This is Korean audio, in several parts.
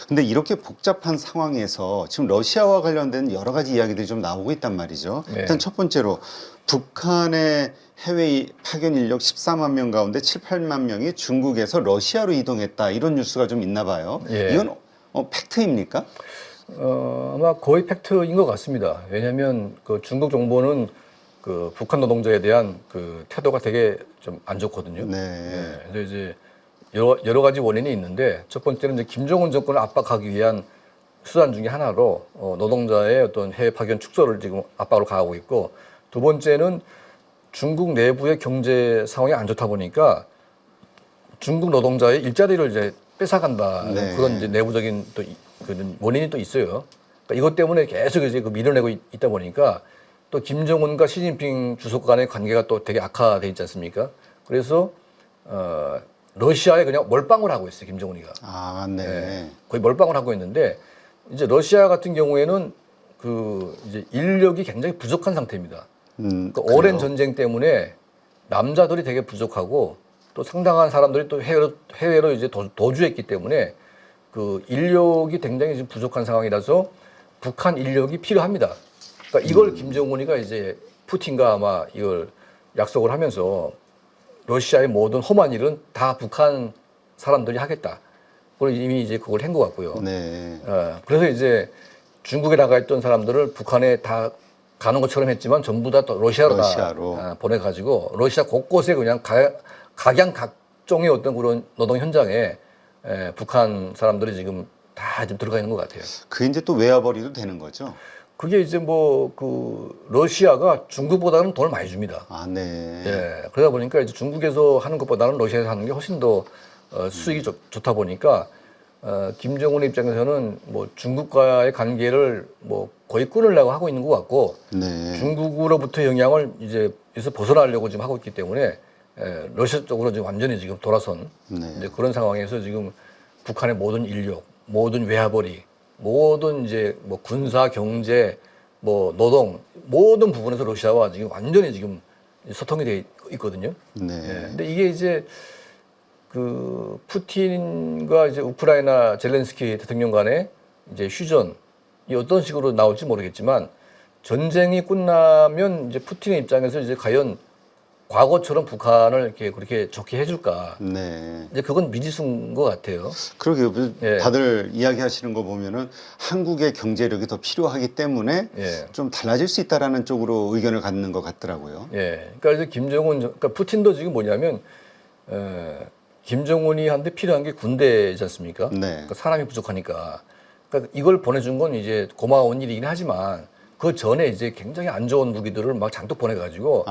근데 이렇게 복잡한 상황에서 지금 러시아와 관련된 여러 가지 이야기들이 좀 나오고 있단 말이죠. 네. 일단 첫 번째로 북한의 해외 파견 인력 14만 명 가운데 7, 8만 명이 중국에서 러시아로 이동했다. 이런 뉴스가 좀 있나 봐요. 예. 이건 팩트입니까? 아마 거의 팩트인 것 같습니다. 왜냐하면 그 중국 정부는 그 북한 노동자에 대한 그 태도가 되게 좀 안 좋거든요. 네. 예, 그래서 이제 여러 가지 원인이 있는데 첫 번째는 이제 김정은 정권을 압박하기 위한 수단 중에 하나로 노동자의 어떤 해외 파견 축소를 지금 압박으로 가하고 있고, 두 번째는 중국 내부의 경제 상황이 안 좋다 보니까 중국 노동자의 일자리를 이제 뺏어간다는 네. 그런 이제 내부적인 또 그 원인이 또 있어요. 그러니까 이것 때문에 계속 이제 그 밀어내고 있다 보니까 또 김정은과 시진핑 주석 간의 관계가 또 되게 악화돼 있지 않습니까? 그래서 러시아에 그냥 몰빵을 하고 있어요, 김정은이가. 아, 네. 예, 거의 몰빵을 하고 있는데, 이제 러시아 같은 경우에는 그 이제 인력이 굉장히 부족한 상태입니다. 그러니까 오랜 그래요? 전쟁 때문에 남자들이 되게 부족하고 또 상당한 사람들이 또 해외로 이제 도주했기 때문에 그 인력이 굉장히 지금 부족한 상황이라서 북한 인력이 필요합니다. 그러니까 이걸 김정은이가 이제 푸틴과 아마 이걸 약속을 하면서 러시아의 모든 험한 일은 다 북한 사람들이 하겠다. 그걸 이미 이제 그걸 한 것 같고요. 네. 그래서 이제 중국에 나가 있던 사람들을 북한에 다 가는 것처럼 했지만 전부 다 또 러시아로 다 보내가지고 러시아 곳곳에 그냥 각양각종의 어떤 그런 노동 현장에 북한 사람들이 지금 다 지금 들어가 있는 것 같아요. 그게 이제 또 외화벌이도 되는 거죠? 그게 이제 뭐 그 러시아가 중국보다는 돈을 많이 줍니다. 아, 네. 예, 그러다 보니까 이제 중국에서 하는 것보다는 러시아에서 하는 게 훨씬 더 수익이 좋다 보니까 김정은 입장에서는 뭐 중국과의 관계를 뭐 거의 끊으려고 하고 있는 것 같고, 네. 중국으로부터 영향을 이제 여기서 벗어나려고 지금 하고 있기 때문에 러시아 쪽으로 지금 완전히 지금 돌아선 네. 이제 그런 상황에서 지금 북한의 모든 인력, 모든 외화벌이, 모든 이제 뭐 군사, 경제, 뭐 노동 모든 부분에서 러시아와 지금 완전히 지금 소통이 돼 있거든요. 네. 근데 이게 이제 그 푸틴과 이제 우크라이나 젤렌스키 대통령 간의 이제 휴전이 어떤 식으로 나올지 모르겠지만, 전쟁이 끝나면 이제 푸틴의 입장에서 이제 과연 과거처럼 북한을 이렇게 그렇게 좋게 해줄까? 네. 이제 그건 미지수인 것 같아요. 그러게요. 예. 다들 이야기하시는 거 보면은 한국의 경제력이 더 필요하기 때문에 예. 좀 달라질 수 있다라는 쪽으로 의견을 갖는 것 같더라고요. 예. 그러니까 이제 그러니까 푸틴도 지금 뭐냐면, 김정은이 한테 필요한 게 군대지 않습니까? 네. 그러니까 사람이 부족하니까. 그러니까 이걸 보내준 건 이제 고마운 일이긴 하지만, 그 전에 이제 굉장히 안 좋은 무기들을 막 잔뜩 보내가지고,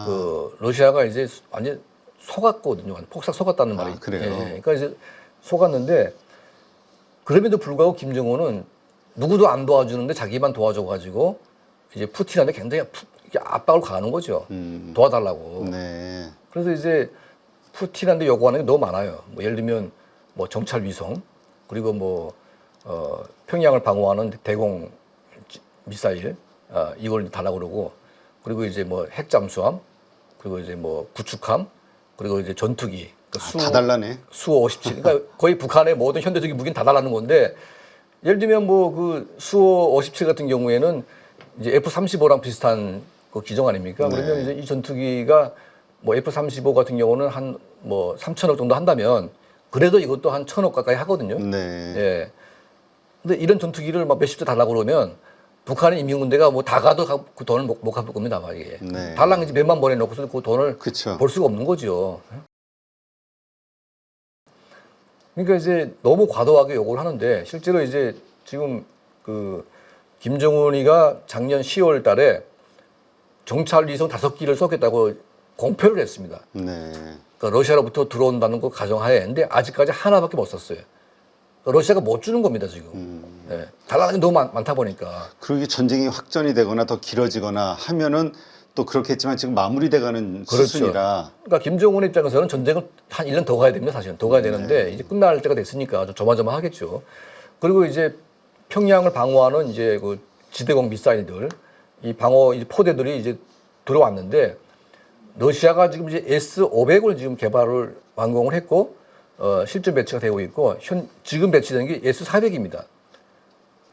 그 러시아가 이제 완전 속았거든요. 폭삭 속았다는 말이. 그래요? 예. 그러니까 이제 속았는데, 그럼에도 불구하고 김정은은 누구도 안 도와주는데 자기만 도와줘가지고 이제 푸틴한테 굉장히 압박을 가하는 거죠. 도와달라고. 네. 그래서 이제 푸틴한테 요구하는 게 너무 많아요. 뭐 예를 들면 뭐 정찰 위성, 그리고 뭐 평양을 방어하는 대공 미사일, 이걸 달라고 그러고, 그리고 이제 뭐 핵 잠수함, 그리고 이제 뭐 구축함, 그리고 이제 전투기. 그러니까 다 달라네. 수호 57. 그러니까 거의 북한의 모든 현대적인 무기는 다 달라는 건데, 예를 들면 뭐 그 수호 57 같은 경우에는 이제 F-35랑 비슷한 그 기종 아닙니까? 네. 그러면 이제 이 전투기가 뭐 F-35 같은 경우는 한 뭐 3천억 정도 한다면, 그래도 이것도 한 1,000억 가까이 하거든요. 네. 예. 근데 이런 전투기를 막 몇십 대 달라고 그러면 북한의 인민군대가 뭐 다 가도 그 돈을 못 갚을 겁니다, 이게. 네. 달랑 이제 몇만 보내놓고서 그 돈을 그쵸. 벌 수가 없는 거죠. 그러니까 이제 너무 과도하게 요구를 하는데, 실제로 이제 지금 그 김정은이가 작년 10월 달에 정찰 위성 5기를 쏘겠다고 공표를 했습니다. 네. 그러니까 러시아로부터 들어온다는 거 가정하에. 근데 아직까지 하나밖에 못 썼어요. 그러니까 러시아가 못 주는 겁니다, 지금. 예. 달라는 게 너무 많다 보니까. 그러게 전쟁이 확전이 되거나 더 길어지거나 하면은 또 그렇겠지만 지금 마무리돼가는 수순이라. 그러니까 김정은 입장에서는 전쟁을 한 1년 더 가야 됩니다, 사실은. 더 가야 되는데, 이제 끝날 때가 됐으니까 좀 조마조마하겠죠. 그리고 이제 평양을 방어하는 이제 그 지대공 미사일들, 이 방어 이제 포대들이 이제 들어왔는데, 러시아가 지금 이제 S-500을 지금 개발을 완공을 했고, 실전 배치가 되고 있고 지금 배치된 게 S-400입니다.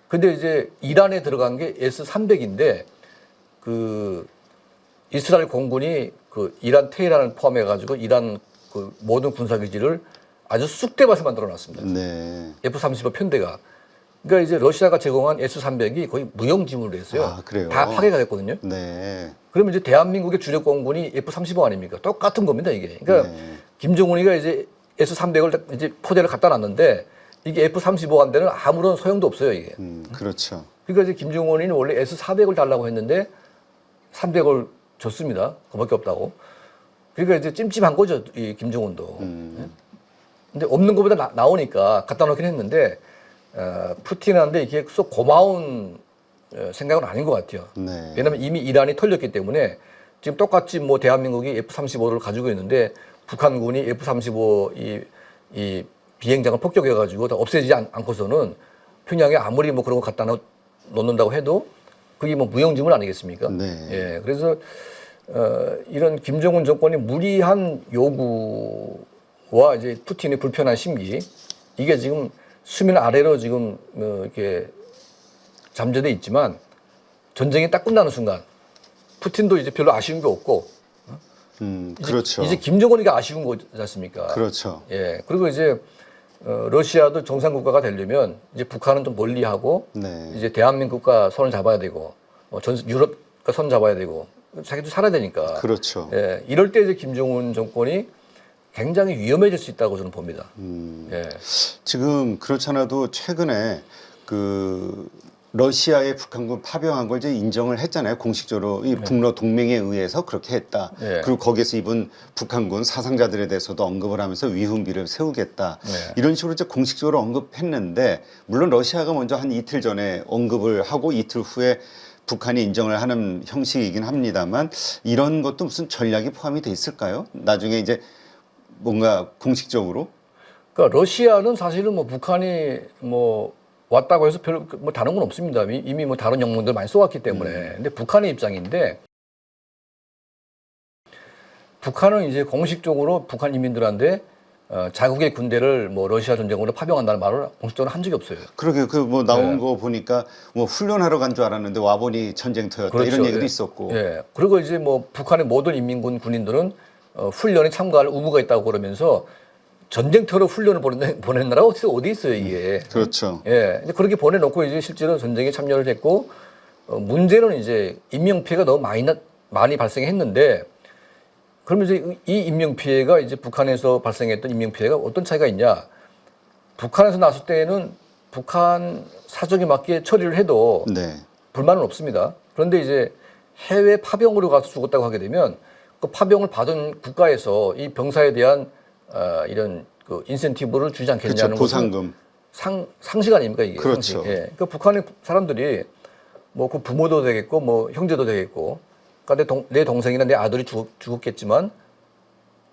근데 이제 이란에 들어간 게 S-300인데 그 이스라엘 공군이 그 이란 테헤란을 포함해 가지고 이란 그 모든 군사 기지를 아주 쑥대밭을 만들어 놨습니다. 네. F-35 편대가. 그러니까 이제 러시아가 제공한 S-300이 거의 무용지물로 했어요. 아, 그래요? 다 파괴가 됐거든요. 네. 그러면 이제 대한민국의 주력 공군이 F-35 아닙니까? 똑같은 겁니다, 이게. 그러니까 김정은이가 이제 S-300을 이제 포대를 갖다 놨는데 이게 F-35한데는 아무런 소용도 없어요, 이게. 그렇죠. 그러니까 이제 김정은이는 원래 S-400을 달라고 했는데 300을 줬습니다. 그밖에 없다고. 그러니까 이제 찜찜한 거죠, 이 김정은도. 근데 없는 것보다 나오니까 갖다 놓긴 했는데 푸틴한테 이게 쏙 고마운 생각은 아닌 것 같아요. 네. 왜냐하면 이미 이란이 털렸기 때문에 지금 똑같이 뭐 대한민국이 F-35를 가지고 있는데 북한군이 F-35 이 비행장을 폭격해가지고 다 없애지 않고서는 평양에 아무리 뭐 그런 거 갖다 놓는다고 해도 그게 뭐 무용지물 아니겠습니까? 네. 예, 그래서 이런 김정은 정권의 무리한 요구와 이제 푸틴의 불편한 심기 이게 지금 수면 아래로 지금 이렇게 잠재돼 있지만 전쟁이 딱 끝나는 순간 푸틴도 이제 별로 아쉬운 게 없고 그렇죠. 이제 김정은이가 아쉬운 거지 않습니까? 그렇죠. 예. 그리고 이제 러시아도 정상 국가가 되려면 이제 북한은 좀 멀리하고 네. 이제 대한민국과 손을 잡아야 되고 유럽과 손 잡아야 되고 자기도 살아야 되니까. 그렇죠. 예. 이럴 때 이제 김정은 정권이 굉장히 위험해질 수 있다고 저는 봅니다. 예. 지금 그렇잖아도 최근에 그 러시아의 북한군 파병한 걸 이제 인정을 했잖아요. 공식적으로 이 북러 동맹에 의해서 그렇게 했다. 네. 그리고 거기에서 입은 북한군 사상자들에 대해서도 언급을 하면서 위훈비를 세우겠다. 네. 이런 식으로 이제 공식적으로 언급했는데 물론 러시아가 먼저 한 이틀 전에 언급을 하고 이틀 후에 북한이 인정을 하는 형식이긴 합니다만 이런 것도 무슨 전략이 포함이 돼 있을까요? 나중에 이제 뭔가 공식적으로? 그러니까 러시아는 사실은 뭐 북한이 뭐 왔다고 해서 별로 뭐 다른 건 없습니다. 이미 뭐 다른 영웅들 많이 쏘았기 때문에. 근데 북한의 입장인데 북한은 이제 공식적으로 북한 인민들한테 자국의 군대를 뭐 러시아 전쟁으로 파병한다는 말을 공식적으로 한 적이 없어요. 그러게 그 뭐 나온 네. 거 보니까 뭐 훈련하러 간 줄 알았는데 와보니 전쟁터였다 그렇죠. 이런 얘기도 예. 있었고. 예. 그리고 이제 뭐 북한의 모든 인민군 군인들은 훈련에 참가할 의무가 있다고 그러면서 전쟁터로 훈련을 보낸 나라가 어디 있어요, 이게. 그렇죠. 예. 이제 그렇게 보내놓고 이제 실제로 전쟁에 참여를 했고, 문제는 이제 인명피해가 너무 많이 발생했는데, 그러면 이제 이 인명피해가 이제 북한에서 발생했던 인명피해가 어떤 차이가 있냐. 북한에서 나왔을 때에는 북한 사정에 맞게 처리를 해도 네. 불만은 없습니다. 그런데 이제 해외 파병으로 가서 죽었다고 하게 되면 그 파병을 받은 국가에서 이 병사에 대한 이런 그 인센티브를 주지 않겠냐는 그렇죠. 보상금. 상식 아닙니까 이게? 그렇죠. 상식. 예. 그 북한의 사람들이 뭐 그 부모도 되겠고 뭐 형제도 되겠고, 그러니까 내 동생이나 내 아들이 죽었겠지만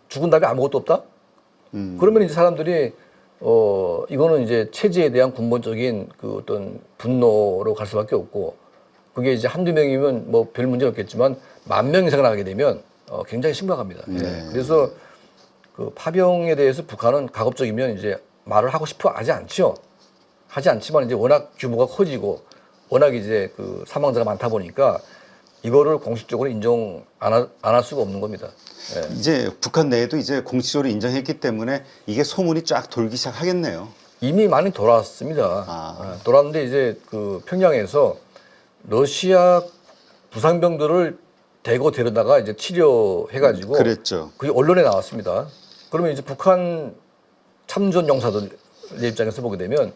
죽은 다음에 아무것도 없다? 그러면 이제 사람들이 이거는 이제 체제에 대한 근본적인 그 어떤 분노로 갈 수밖에 없고, 그게 이제 한두 명이면 뭐 별 문제 없겠지만 10,000명 이상 나가게 되면 굉장히 심각합니다. 예. 네. 그래서 그 파병에 대해서 북한은 가급적이면 이제 말을 하고 싶어 하지 않죠. 하지 않지만 이제 워낙 규모가 커지고 워낙 이제 그 사망자가 많다 보니까 이거를 공식적으로 인정 안 할 수가 없는 겁니다. 예. 이제 북한 내에도 이제 공식적으로 인정했기 때문에 이게 소문이 쫙 돌기 시작하겠네요. 이미 많이 돌아왔습니다. 돌았는데 이제 그 평양에서 러시아 부상병들을 대거 데려다가 이제 치료해가지고 그랬죠. 그게 언론에 나왔습니다. 그러면 이제 북한 참전 용사들의 입장에서 보게 되면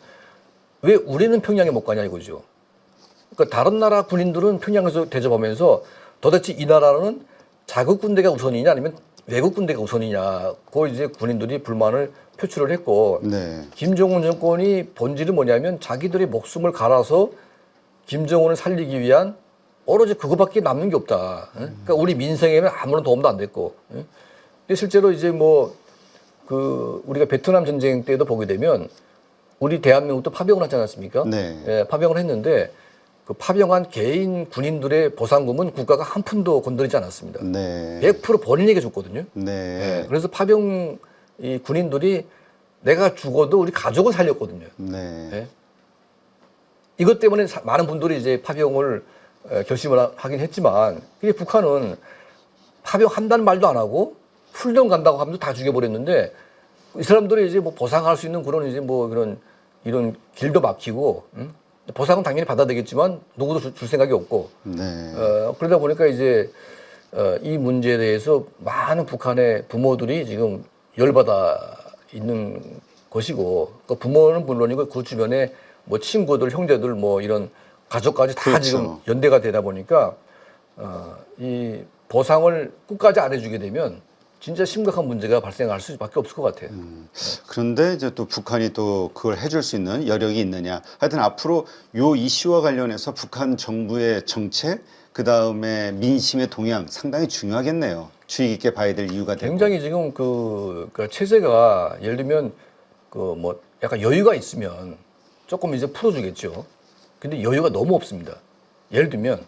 왜 우리는 평양에 못 가냐 이거죠. 그러니까 다른 나라 군인들은 평양에서 대접하면서 도대체 이 나라는 자국 군대가 우선이냐 아니면 외국 군대가 우선이냐고 이제 군인들이 불만을 표출을 했고, 네. 김정은 정권이 본질은 뭐냐면 자기들의 목숨을 갈아서 김정은을 살리기 위한 오로지 그거밖에 남는 게 없다. 그러니까 우리 민생에는 아무런 도움도 안 됐고. 근데 실제로 이제 뭐 그 우리가 베트남 전쟁 때도 보게 되면 우리 대한민국도 파병을 하지 않았습니까? 네. 예, 파병을 했는데 그 파병한 개인 군인들의 보상금은 국가가 한 푼도 건드리지 않았습니다. 네. 100% 본인에게 줬거든요. 네. 예, 그래서 파병 이 군인들이 내가 죽어도 우리 가족을 살렸거든요. 네. 예? 이것 때문에 많은 분들이 이제 파병을 결심을 하긴 했지만, 이게 북한은 파병 한다는 말도 안 하고 훈련 간다고 하면서 다 죽여버렸는데, 이 사람들이 이제 뭐 보상할 수 있는 그런 이제 뭐 그런 이런 길도 막히고, 보상은 당연히 받아야 되겠지만 누구도 줄 생각이 없고, 네. 그러다 보니까 이제 이 문제에 대해서 많은 북한의 부모들이 지금 열받아 있는 것이고, 그 부모는 물론이고 그 주변에 뭐 친구들, 형제들 뭐 이런 가족까지 다 그렇죠. 지금 연대가 되다 보니까 이 보상을 끝까지 안 해주게 되면 진짜 심각한 문제가 발생할 수밖에 없을 것 같아요. 그런데 이제 또 북한이 또 그걸 해줄 수 있는 여력이 있느냐. 하여튼 앞으로 요 이슈와 관련해서 북한 정부의 정책, 그 다음에 민심의 동향 상당히 중요하겠네요. 주의 깊게 봐야 될 이유가 되고. 굉장히 지금 그 체제가 예를 들면 그 뭐 약간 여유가 있으면 조금 이제 풀어주겠죠. 근데 여유가 너무 없습니다. 예를 들면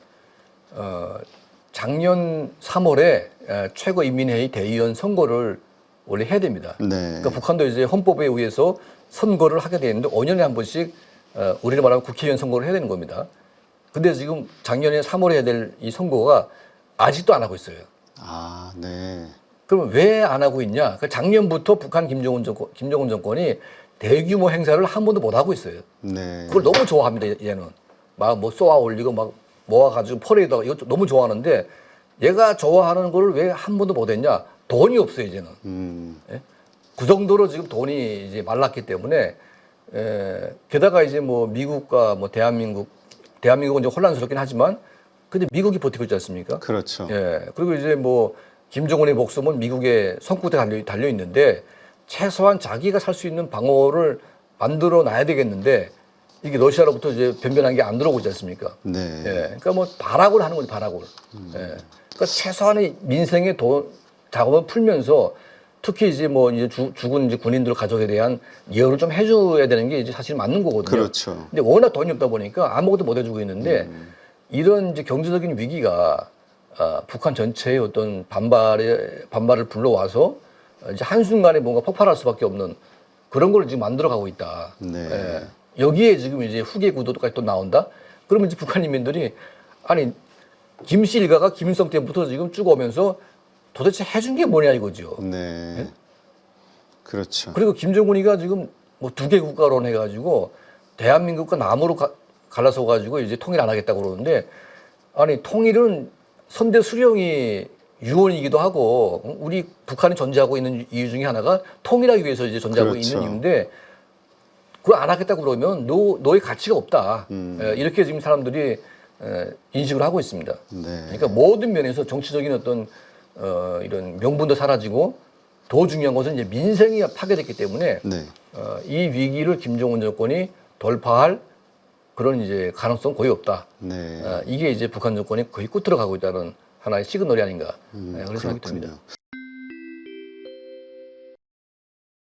작년 3월에 최고인민회의 대의원 선거를 원래 해야 됩니다. 네. 그러니까 북한도 이제 헌법에 의해서 선거를 하게 되어 있는데 5년에 한 번씩 우리를 말하면 국회의원 선거를 해야 되는 겁니다. 근데 지금 작년에 3월에 해야 될 이 선거가 아직도 안 하고 있어요. 아, 네. 그러면 왜 안 하고 있냐? 그 작년부터 북한 김정은 정권이 대규모 행사를 한 번도 못 하고 있어요. 네. 그걸 너무 좋아합니다. 얘는 막 뭐 쏘아 올리고 막 모아가지고 퍼레이드 이것도 너무 좋아하는데, 얘가 좋아하는 걸 왜 한 번도 못 했냐? 돈이 없어요 이제는. 예? 그 정도로 지금 돈이 이제 말랐기 때문에 게다가 이제 뭐 미국과 뭐 대한민국은 이제 혼란스럽긴 하지만 근데 미국이 버티고 있지 않습니까? 그렇죠. 예. 그리고 이제 뭐 김정은의 목숨은 미국의 손끝에 달려 있는데 최소한 자기가 살 수 있는 방어를 만들어 놔야 되겠는데 이게 러시아로부터 이제 변변한 게 안 들어오고 있지 않습니까? 네. 예. 그러니까 뭐 발악을 하는 거죠, 발악을. 예. 그러니까 최소한의 민생의 작업을 풀면서 특히 이제 뭐 이제 죽은 이제 군인들 가족에 대한 예우를 좀 해줘야 되는 게 이제 사실 맞는 거거든요. 그렇죠. 근데 워낙 돈이 없다 보니까 아무것도 못 해주고 있는데 이런 이제 경제적인 위기가 북한 전체의 어떤 반발을 불러와서 이제 한순간에 뭔가 폭발할 수밖에 없는 그런 걸 지금 만들어가고 있다. 네. 예. 여기에 지금 이제 후계 구도까지 또 나온다? 그러면 이제 북한 인민들이 아니, 김씨 일가가 김일성 때부터 지금 쭉 오면서 도대체 해준 게 뭐냐 이거죠. 네. 그렇죠. 그리고 김정은이가 지금 뭐 2개 국가론 해가지고 대한민국과 남으로 갈라서 가지고 이제 통일 안 하겠다고 그러는데, 아니, 통일은 선대 수령이 유언이기도 하고 우리 북한이 존재하고 있는 이유 중에 하나가 통일하기 위해서 이제 존재하고 그렇죠. 있는 이유인데 그걸 안 하겠다고 그러면 너의 가치가 없다. 이렇게 지금 사람들이 인식을 하고 있습니다. 네. 그러니까 모든 면에서 정치적인 어떤 이런 명분도 사라지고 더 중요한 것은 이제 민생이 파괴됐기 때문에 네. 이 위기를 김정은 정권이 돌파할 그런 이제 가능성 거의 없다. 네. 이게 이제 북한 정권이 거의 끝으로 가고 있다는 하나의 시그널이 아닌가 그런 생각이 듭니다. 그렇군요.